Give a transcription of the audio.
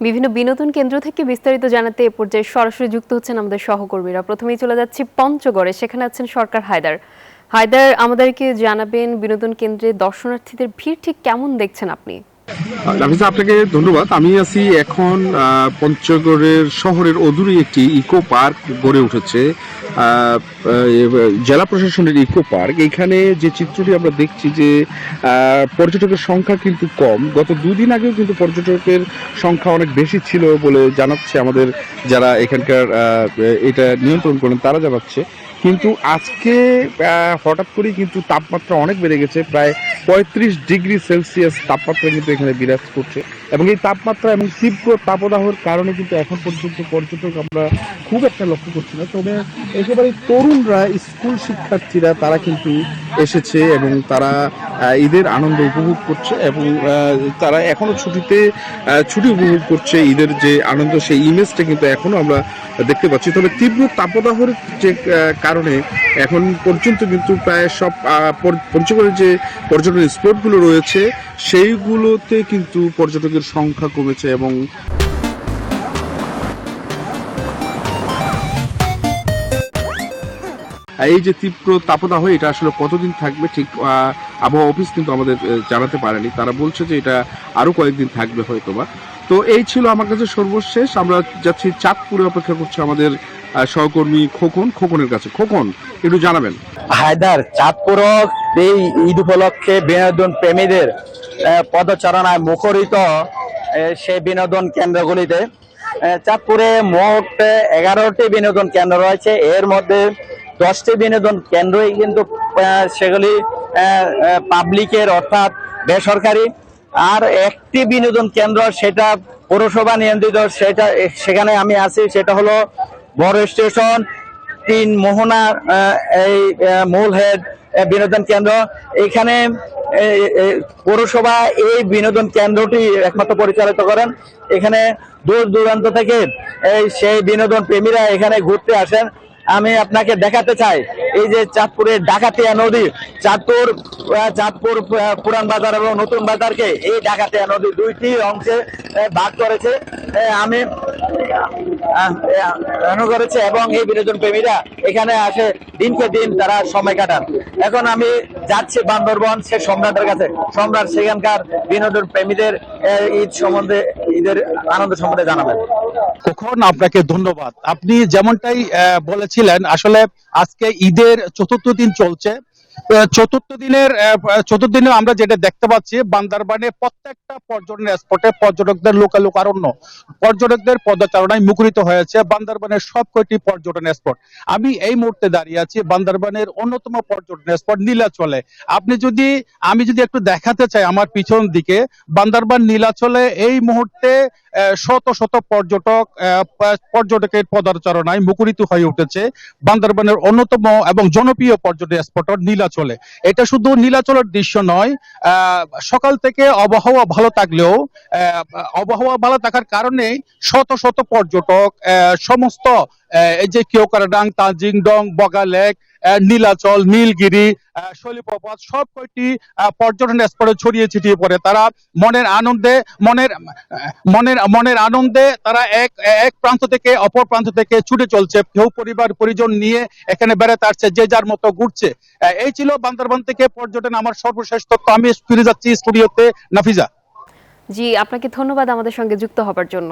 বিভিন্ন বিনোদন কেন্দ্র থেকে বিস্তারিত জানাতে এ পর্যায়ে সরাসরি যুক্ত হচ্ছেন আমাদের সহকর্মীরা। প্রথমেই চলে যাচ্ছি পঞ্চগড়ে, সেখানে আছেন সরকার হায়দার। হায়দার, আমাদেরকে জানাবেন বিনোদন কেন্দ্রে দর্শনার্থীদের ভিড় ঠিক কেমন দেখছেন আপনি? নাফিসা, আপনাকে ধন্যবাদ। আমি আছি এখন পঞ্চগড়ের শহরের অদূরে একটি ইকো পার্ক গড়ে উঠেছে, জেলা প্রশাসনের ইকো পার্ক। এখানে যে চিত্রটি আমরা দেখছি যে পর্যটকের সংখ্যা কিন্তু কম। গত দুদিন আগেও কিন্তু পর্যটকের সংখ্যা অনেক বেশি ছিল বলে জানাচ্ছে আমাদের যারা এখানকার এটা নিয়ন্ত্রণ করেন, তারা জানাচ্ছে। কিন্তু আজকে হঠাৎ করেই কিন্তু তাপমাত্রা অনেক বেড়ে গেছে, প্রায় 35 ডিগ্রি সেলসিয়াস তাপমাত্রা কিন্তু এখানে বিরাজ করছে। এবং এই তাপমাত্রা এবং তীব্র তাপদাহর কারণে কিন্তু এখন পর্যন্ত পর্যটক আমরা খুব একটা লক্ষ্য করছি না। তবে একেবারে তরুণরা, স্কুল শিক্ষার্থীরা তারা কিন্তু এসেছে এবং তারা ঈদের আনন্দ উপভোগ করছে এবং তারা এখনো ছুটি উপভোগ করছে। ঈদের যে আনন্দ, সেই ইমেজটা কিন্তু এখনো আমরা দেখতে পাচ্ছি। তবে তীব্র তাপদাহর যে কারণে এখন পর্যন্ত কিন্তু প্রায় সব পঞ্চগড়ের যে পর্যটন স্পটগুলো রয়েছে সেইগুলোতে কিন্তু পর্যটকের সংখ্যা কমেছে। এবং এই যে তীব্র তাপদাহ, এটা আসলে কতদিন থাকবে ঠিক আবহাওয়া অফিস কিন্তু আমাদের জানাতে পারেনি। তারা বলছে যে এটা আরো কয়েকদিন থাকবে হয়তোবা। তো এই ছিল আমার কাছে সর্বশেষ। আমরা যাচ্ছি চাঁদপুরে, অপেক্ষা করছে আমাদের সহকর্মী খোকনের কাছে। খোকন, একটু জানাবেন। হায়দার, চাঁদপুর এই ঈদ উপলক্ষে বিনোদন প্রেমীদের পদচারণায় মুখরিত সেই বিনোদন কেন্দ্রগুলিতে। চাঁদপুরে মোট 11টি বিনোদন কেন্দ্র রয়েছে। এর মধ্যে 10টি বিনোদন কেন্দ্রই কিন্তু সেগুলি পাবলিকের, অর্থাৎ বেসরকারি। আর একটি বিনোদন কেন্দ্র, সেটা পৌরসভা নিয়ন্ত্রিত, সেখানে আমি আছি। সেটা হলো বড় স্টেশন 3 মোহনা, এই মূল হেড বিনোদন কেন্দ্র। এখানে পৌরসভা এই বিনোদন কেন্দ্রটি একমাত্র পরিচালিত করেন। এখানে দূর দূরান্ত থেকে সেই বিনোদন প্রেমীরা এখানে ঘুরতে আসেন। আমি আপনাকে দেখাতে চাই এই যে চাঁদপুরের ডাকাতিয়া নদী, চাঁদপুর পুরান বাজার এবং নতুন বাজারকে এই ডাকাতিয়া নদী দুইটি অংশে ভাগ করেছে। আমি করেছে এবং এই বিনোদন প্রেমীরা এখানে আসে, দিনকে দিন তারা সময় কাটান। এখন আমি যাচ্ছি বান্দরবন, সে সম্রাটের কাছে। সম্রাট সেখানকার বিনোদন প্রেমীদের ঈদের আনন্দ সম্বন্ধে জানাবেন। কখন আপনাকে ধন্যবাদ। আপনি যেমনটাই বলেছিলেন, আসলে আজকে ঈদের চতুর্থ দিন চলছে। চতুর্থ দিনে আমরা যেটা দেখতে পাচ্ছি, বান্দরবানে প্রত্যেকটা পর্যটন স্পটে পর্যটকদের লোকারণ্য, পর্যটকদের পদচারণায় মুখরিত হয়েছে বান্দরবানের সব কয়টি পর্যটন স্পট। আমি এই মুহূর্তে দাঁড়িয়ে আছি বান্দরবানের অন্যতম পর্যটন স্পট নীলাচলে। আমি যদি একটু দেখাতে চাই আমার পিছন দিকে, বান্দরবান নীলাচলে এই মুহূর্তে শত শত পর্যটকের পদচারণায় মুখরিত হয়ে উঠেছে বান্দরবানের অন্যতম এবং জনপ্রিয় পর্যটন স্পট নীলাচলে। এটা শুধু নীলাচলের দৃশ্য নয়, সকাল থেকে আবহাওয়া ভালো থাকলেও আবহাওয়া ভালো থাকার কারণে শত শত পর্যটক সমস্ত এই যে কেওক্রাডাং, তাজিংডং, বগা লেক, নীলাচল, নীলগিরি, শৈলপ্রপাত সব কয়টি পর্যটন স্পটে ছড়িয়ে ছিটিয়ে পড়ে। তারা মনের আনন্দে তারা এক প্রান্ত থেকে অপর প্রান্ত থেকে ছুটে চলছে। কেউ পরিবার পরিজন নিয়ে এখানে বেড়াতে আসছে, যে যার মতো ঘুরছে। এই ছিল বান্দরবান থেকে পর্যটন আমার সর্বশেষ তথ্য। আমি ফিরে যাচ্ছি স্টুডিওতে। নাফিজা। জি, আপনাকে ধন্যবাদ আমাদের সঙ্গে যুক্ত হবার জন্য।